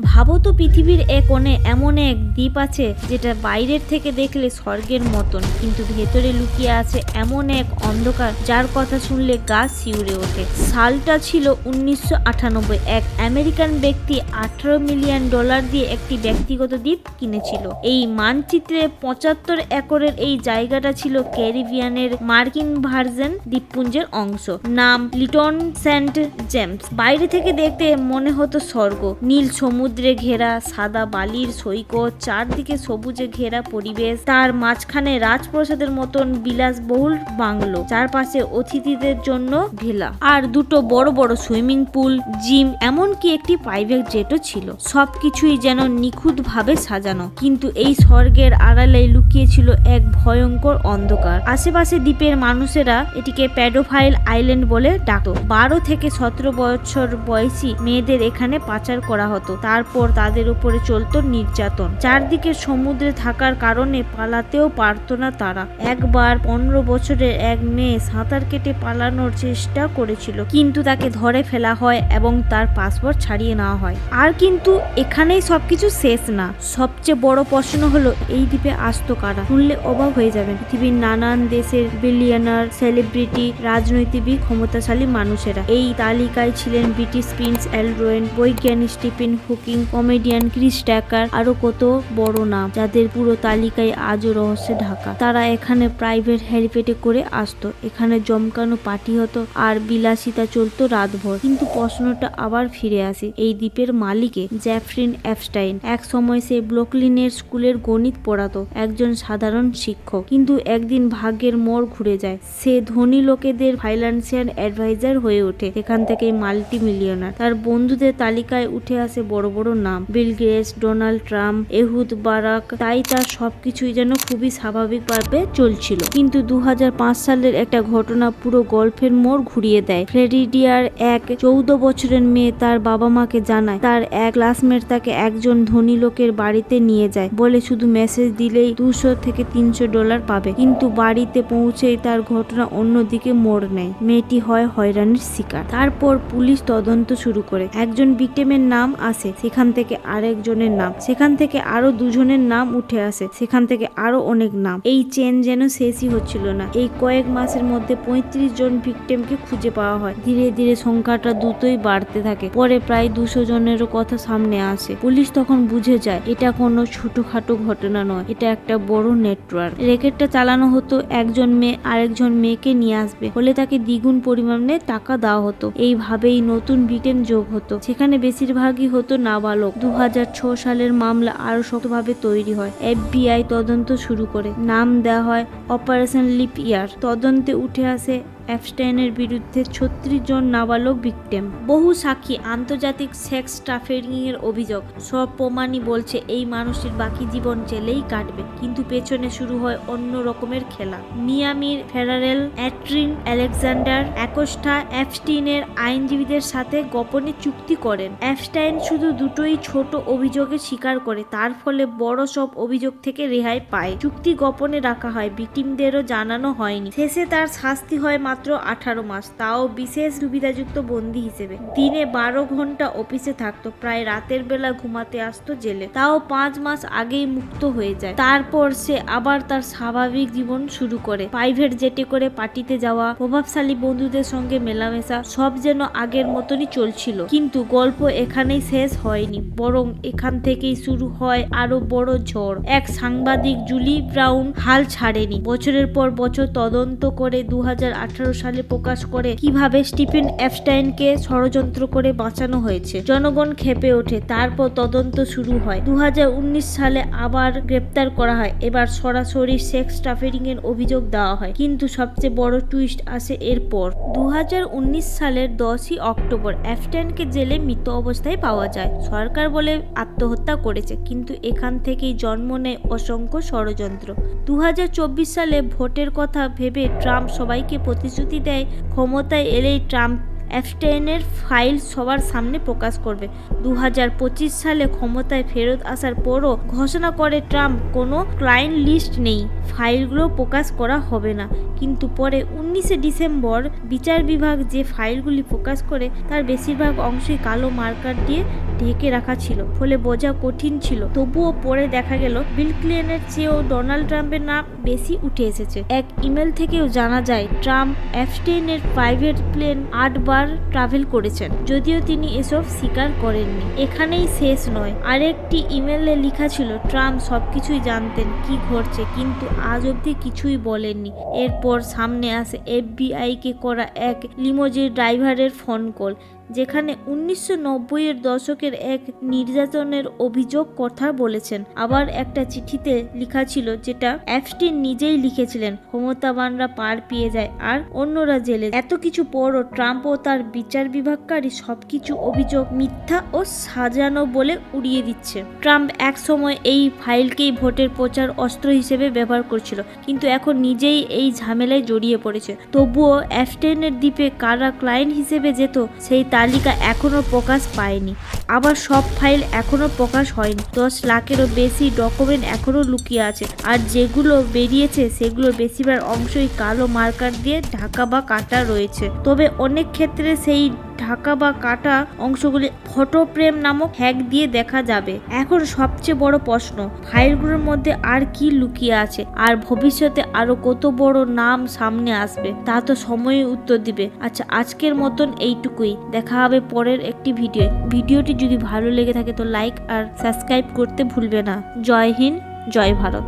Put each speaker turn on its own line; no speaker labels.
ভাবো তো, পৃথিবীর এক কোণে এমন এক দ্বীপ আছে যেটা বাইরের থেকে দেখলে স্বর্গের মতন, কিন্তু ভেতরে লুকিয়ে আছে এমন এক অন্ধকার যার কথা শুনলে গা শিউরে ওঠে। সালটা ছিল 1998। এক আমেরিকান ব্যক্তি $18 মিলিয়ন দিয়ে একটি ব্যক্তিগত দ্বীপ কিনেছিল। এই মানচিত্রে 75 একরের এই জায়গাটা ছিল ক্যারিবিয়ানের মার্কিন ভার্জিন দ্বীপপুঞ্জের অংশ। নাম লিটন সেন্ট জেমস। বাইরে থেকে দেখতে মনে হতো স্বর্গ। নীল সমুদ্রে ঘেরা সাদা বালির সৈকত, চারদিকে সবুজে ঘেরা পরিবেশ, তার মাঝখানে রাজপ্রাসাদের মতন বিলাসবহুল বাংলো, চারপাশে অতিথিদের জন্য ভেলা, আর দুটো বড় বড় সুইমিং পুল, জিম, এমনকি একটি প্রাইভেট জেটও ছিল। সবকিছুই যেন নিখুঁত ভাবে সাজানো। কিন্তু এই স্বর্গের আড়ালে লুকিয়ে ছিল এক ভয়ঙ্কর অন্ধকার। আশেপাশে দ্বীপের মানুষেরা এটিকে প্যাডোফাইল আইল্যান্ড বলে ডাকতো। 12 থেকে 17 বছর বয়সী মেয়েদের এখানে পাচার করা হতো, তারপর তাদের উপরে চলতো নির্যাতন। চারদিকে সমুদ্রে থাকার কারণে পালাতেও পারতো না তারা। একবার 15 বছরের এক মেয়ে সাঁতার কেটে পালানোর চেষ্টা করেছিল, কিন্তু তাকে ধরে ফেলা হয় এবং তার পাসপোর্ট ছাড়িয়ে নেওয়া হয়। আর কিন্তু এখানেই সবকিছু শেষ না। সবচেয়ে বড় প্রশ্ন হলো, এই দ্বীপে আসতো কারা? শুনলে অবাক হয়ে যাবেন। পৃথিবীর নানান দেশের বিলিয়নার, সেলিব্রিটি, রাজনৈতিক ক্ষমতাশালী মানুষেরা। এই তালিকায় ছিলেন ব্রিটিশ প্রিন্স অ্যালড্রয়েন, বৈজ্ঞানিক স্টিফেন হকিং, কমেডিয়ান ক্রিস টাকার, আরো কত বড় নাম যাদের পুরো তালিকায় আজও রহস্যে ঢাকা। তারা এখানে প্রাইভেট হেলিপ্যাডে করে আসতো, এখানে জমকানো পার্টি হতো আর বিলাসিতা চলতো রাতভর। কিন্তু প্রশ্নটা আবার ফিরে আসে, এই দ্বীপের মালিকে জ্যাফরিন এপস্টাইন। এক সময় সে ব্রুকলিনের স্কুলের গণিত পড়াতো, একজন সাধারণ শিক্ষক। কিন্তু একদিন ভাগ্যের মোড় ঘুরে যায়, সে ধনী লোকেদের ফাইন্যান্সিয়াল অ্যাডভাইজার হয়ে ওঠে। এখান থেকে মাল্টি মিলিয়নার। তার বন্ধুদের তালিকায় উঠে আসে বড় বড় নাম, Bill Gates, Donald Trump, Ehud Barak. তাই তার সবকিছুই যেন খুবই স্বাভাবিকভাবে চলছিল। কিন্তু 2005 সালের একটা ঘটনা পুরো গল্পের মোড় ঘুরিয়ে দেয়। ফ্লোরিডার এক 14 বছরের মেয়ে তার বাবা মাকে জানায় তার এক ক্লাসমেট তাকে একজন ধনী লোকের বাড়িতে নিয়ে যায়, বলে শুধু মেসেজ দিলেই $200 থেকে $300 পাবে। কিন্তু বাড়িতে পৌঁছেই তার ঘটনা অন্যদিকে মোড় নেয়। মেয়েটি হয় হয়রানির শিকার। তারপর পুলিশ তদন্ত শুরু করে। একজন ভিকটিমের নাম আসে, সেখান থেকে আরেকজনের নাম, সেখান থেকে আরো দুজনের নাম উঠে আসে, সেখান থেকে আরো অনেক নাম। এই চেন যেন শেষই হচ্ছিল না। এই কয়েক মাসের মধ্যে 35 জন ভিকটিমকে খুঁজে পাওয়া হয়। ধীরে ধীরে সংখ্যাটা দ্রুতই বাড়তে থাকে। পরে প্রায় 200 জনেরও কথা সামনে আসে। পুলিশ তখন বুঝে যায় এটা কোনো ছোটখাটো ঘটনা নয়, এটা একটা বড় নেটওয়ার্ক। রেকেটটা চালানো হতো, একজন মেয়ে আরেকজন মেয়েকে নিয়ে আসবে হলে তাকে দ্বিগুণ পরিমাণে টাকা দেওয়া হতো। এইভাবেই নতুন ভিকটিম যোগ হতো, সেখানে বেশিরভাগই হতো নাবালক। 2006 সালের মামলা আরো শক্তভাবে তৈরি হয়। FBI তদন্ত শুরু করে, নাম দেওয়া হয় অপারেশন লিপ ইয়ার। তদন্তে উঠে আসে এপস্টাইনের বিরুদ্ধে 36 জন নাবালক ভিকটিম, বহু সাক্ষী, আন্তর্জাতিক সেক্স ট্রাফিকিং এর অভিযোগ। সব প্রমাণই বলছে এই মানুষটির বাকি জীবন জেলেই কাটবে। কিন্তু পেছনে শুরু হয় অন্য রকমের খেলা। মিয়ামির ফেডারেল অ্যাটর্নি আলেকজান্ডার অ্যাকোস্টা এপস্টাইনের আইনজীবীদের সাথে গোপনে চুক্তি করেন। এপস্টাইন শুধু দুটোই ছোট অভিযোগে স্বীকার করে, তার ফলে বড় সব অভিযোগ থেকে রেহাই পায়। চুক্তি গোপনে রাখা হয়, ভিকটিমদেরও জানানো হয়নি। শেষে তার শাস্তি হয় মাত্র 18 মাস, তাও বিশেষ সুবিধাযুক্ত বন্দী হিসেবে। দিনে 12 ঘন্টা অফিসে থাকতো, প্রায় রাতের বেলা ঘুমাতে আসতো জেলে। তাও 5 মাস আগেই মুক্ত হয়ে যায়। তারপর সে আবার তার স্বাভাবিক জীবন শুরু করে, প্রাইভেট জেটে করে পার্টিতে যাওয়া, প্রভাবশালী বন্ধুদের সঙ্গে মেলামেশা, সব যেন আগের মতনই চলছিল। কিন্তু গল্প এখানেই শেষ হয়নি, বরং এখান থেকেই শুরু হয় আরো বড় ঝড়। এক সাংবাদিক জুলি ব্রাউন হাল ছাড়েনি। বছরের পর বছর তদন্ত করে 2018 সালে প্রকাশ করে কিভাবে স্টিফেন এপস্টাইনকে ষড়যন্ত্র করে বাঁচানো হয়েছে। জনগণ ক্ষেপে ওঠে। তারপর তদন্ত শুরু হয়। 2019 সালে আবার গ্রেপ্তার করা হয়। এবার সরাসরি সেক্স ট্রাফিকিং এর অভিযোগ দেওয়া হয়। কিন্তু সবচেয়ে বড় টুইস্ট আসে এরপর। 2019 সালের 10ই অক্টোবর এপস্টাইনকে জেলে মৃত অবস্থায় পাওয়া যায়। সরকার বলে আত্মহত্যা করেছে, কিন্তু এখান থেকেই জন্ম নেয় অসংখ্য ষড়যন্ত্র। 2024 সালে ভোটের কথা ভেবে ট্রাম্প সবাইকে প্রতিশ্রুতি দেয় ক্ষমতায় এলেই ট্রাম্প এপস্টাইনের ফাইল সবার সামনে প্রকাশ করবে। 2025 সালে ক্ষমতায় ফেরত আসার পরও ঘোষণা করে ট্রাম্প কোনো ক্লায়েন্ট লিস্ট নেই, ফাইলগুলো প্রকাশ করা হবে না। কিন্তু পরে 19শে ডিসেম্বর বিচার বিভাগ যে ফাইলগুলি প্রকাশ করে তার বেশিরভাগ অংশই কালো মার্কার দিয়ে ঢেকে রাখা ছিল, ফলে বোঝা কঠিন ছিল। তবুও পরে দেখা গেল বিল ক্লিনটনের চেয়েও ডোনাল্ড ট্রাম্পের নাম বেশি উঠে এসেছে। এক ইমেল থেকেও জানা যায় ট্রাম্প এপস্টেইনের প্রাইভেট প্লেন 8 বার ট্রাভেল করেছেন, যদিও তিনি এসব স্বীকার করেননি। এখানেই শেষ নয়, আরেকটি ইমেলে লেখা ছিল ট্রাম্প সবকিছুই জানতেন কি ঘটছে, কিন্তু আজ অব্দি কিছুই বলেননি। এরপর সামনে আসে FBI কে করা এক লিমোজিন ড্রাইভারের ফোন কল, যেখানে 1990-এর দশকের এক নির্যাতনের অভিযোগ কথা বলেছেন। আবার একটা চিঠিতে লেখা ছিল, যেটা এপস্টেইন নিজেই লিখেছিলেন, ক্ষমতাবানরা পার পেয়ে যায় আর অন্যরা জেলে। এত কিছু পরও ট্রাম্প ও তার বিচার বিভাগকারী সবকিছু অভিযোগ মিথ্যা ও সাজানো বলে উড়িয়ে দিচ্ছে। ট্রাম্প এক সময় এই ফাইলকেই ভোটের প্রচার অস্ত্র হিসেবে ব্যবহার করছিল, কিন্তু এখন নিজেই এই ঝামেলায় জড়িয়ে পড়েছে। তবুও এপস্টেইনের দ্বীপে কারা ক্লায়েন্ট হিসেবে যেত সেই তালিকা এখনো প্রকাশ পায়নি। আবার সব ফাইল এখনো প্রকাশ হয়নি। 10 লাখেরও বেশি ডকুমেন্ট এখনো লুকিয়ে আছে, আর যেগুলো বেরিয়েছে সেগুলোর বেশিরভাগ অংশই কালো মার্কার দিয়ে ঢাকা বা কাটা রয়েছে। তবে অনেক ক্ষেত্রে সেই ঢাকা বা কাটা অংশগুলি ফটো ফ্রেম নামক হ্যাক দিয়ে দেখা যাবে। এখন সবচেয়ে বড় প্রশ্ন, ফাইলগুলোর মধ্যে আর কি লুকিয়ে আছে, আর ভবিষ্যতে আরো কত বড় নাম সামনে আসবে, তা তো সময়ই উত্তর দিবে। আচ্ছা, আজকের মতন এইটুকুই। দেখা হবে পরের একটি ভিডিওটি যদি ভালো লেগে থাকে তো লাইক আর সাবস্ক্রাইব করতে ভুলবে না। জয় হিন্দ, জয় ভারত।